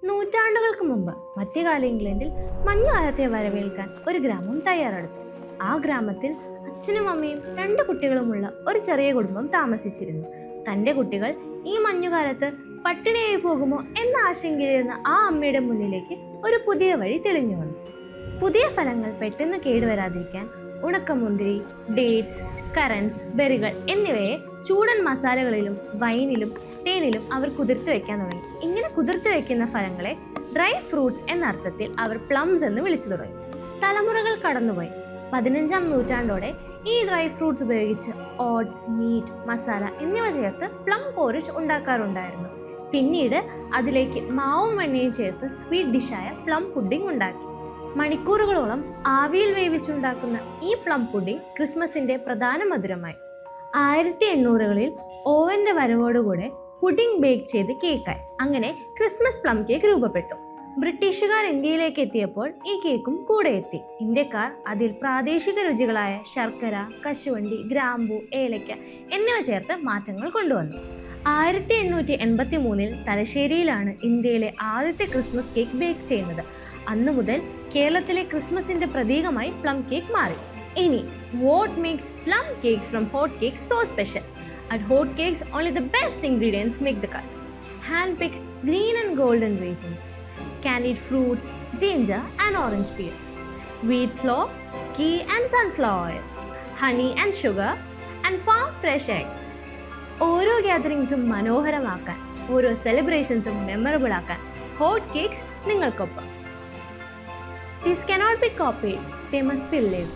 നൂറ്റാണ്ടുകൾക്ക് മുമ്പ് മധ്യകാല ഇംഗ്ലണ്ടിൽ മഞ്ഞുകാലത്തെ വരവേൽക്കാൻ ഒരു ഗ്രാമം തയ്യാറെടുത്തു. ആ ഗ്രാമത്തിൽ അച്ഛനും അമ്മയും 2 കുട്ടികളുമുള്ള ഒരു ചെറിയ കുടുംബം താമസിച്ചിരുന്നു. തൻ്റെ കുട്ടികൾ ഈ മഞ്ഞുകാലത്ത് പട്ടിണിയായി പോകുമോ എന്ന ആശങ്കയിലിരുന്ന ആ അമ്മയുടെ മുന്നിലേക്ക് ഒരു പുതിയ വഴി തെളിഞ്ഞു വന്നു. പുതിയ ഫലങ്ങൾ പെട്ടെന്ന് കേടുവരാതിരിക്കാൻ ഉണക്കമുന്തിരി, ഡേറ്റ്സ്, കറൻസ്, ബെറികൾ എന്നിവയെ ചൂടൻ മസാലകളിലും വൈനിലും തേനിലും അവർ കുതിർത്ത് വയ്ക്കാൻ തുടങ്ങി. ഇങ്ങനെ കുതിർത്ത് വയ്ക്കുന്ന ഫലങ്ങളെ ഡ്രൈ ഫ്രൂട്ട്സ് എന്ന അർത്ഥത്തിൽ അവർ പ്ലംസ് എന്ന് വിളിച്ചു തുടങ്ങി. തലമുറകൾ കടന്നുപോയി. 15-ാം നൂറ്റാണ്ടോടെ ഈ ഡ്രൈ ഫ്രൂട്ട്സ് ഉപയോഗിച്ച് ഓട്സ്, മീറ്റ്, മസാല എന്നിവ ചേർത്ത് പ്ലം പോറിഷ് ഉണ്ടാക്കാറുണ്ടായിരുന്നു. പിന്നീട് അതിലേക്ക് മാവും വെണ്ണയും ചേർത്ത് സ്വീറ്റ് ഡിഷായ പ്ലം പുഡിംഗ് ഉണ്ടാക്കി. മണിക്കൂറുകളോളം ആവിയിൽ വേവിച്ചുണ്ടാക്കുന്ന ഈ പ്ലം പുഡിംഗ് ക്രിസ്മസിന്റെ പ്രധാന മധുരമായി. 1800-കളിൽ ഓവന്റെ വരവോടുകൂടെ പുഡിംഗ് ബേക്ക് ചെയ്ത് കേക്കായി. അങ്ങനെ ക്രിസ്മസ് പ്ലം കേക്ക് രൂപപ്പെട്ടു. ബ്രിട്ടീഷുകാർ ഇന്ത്യയിലേക്ക് എത്തിയപ്പോൾ ഈ കേക്കും കൂടെ എത്തി. ഇന്ത്യക്കാർ അതിൽ പ്രാദേശിക രുചികളായ ശർക്കര, കശുവണ്ടി, ഗ്രാമ്പൂ, ഏലക്ക എന്നിവ ചേർത്ത് മാറ്റങ്ങൾ കൊണ്ടുവന്നു. 1883-ൽ തലശ്ശേരിയിലാണ് ഇന്ത്യയിലെ ആദ്യത്തെ ക്രിസ്മസ് കേക്ക് ബേക്ക് ചെയ്യുന്നത്. അന്നു മുതൽ കേരളത്തിലെ ക്രിസ്മസിന്റെ പ്രതീകമായി പ്ലം കേക്ക് മാറി. ഇനി what makes plum cakes from hot cakes so special? At hot cakes, only the best ingredients make the cut. Hand-picked green and golden raisins, candied fruits, ginger and orange peel, wheat flour, ghee and sunflower oil, honey and sugar, and farm fresh eggs. ഓരോ ഗ്യാതറിങ്സും മനോഹരമാക്കാൻ, ഓരോ സെലിബ്രേഷൻസും memorable ആക്കാൻ hot cakes നിങ്ങൾക്കൊപ്പം. These cannot be copied, they must be lived.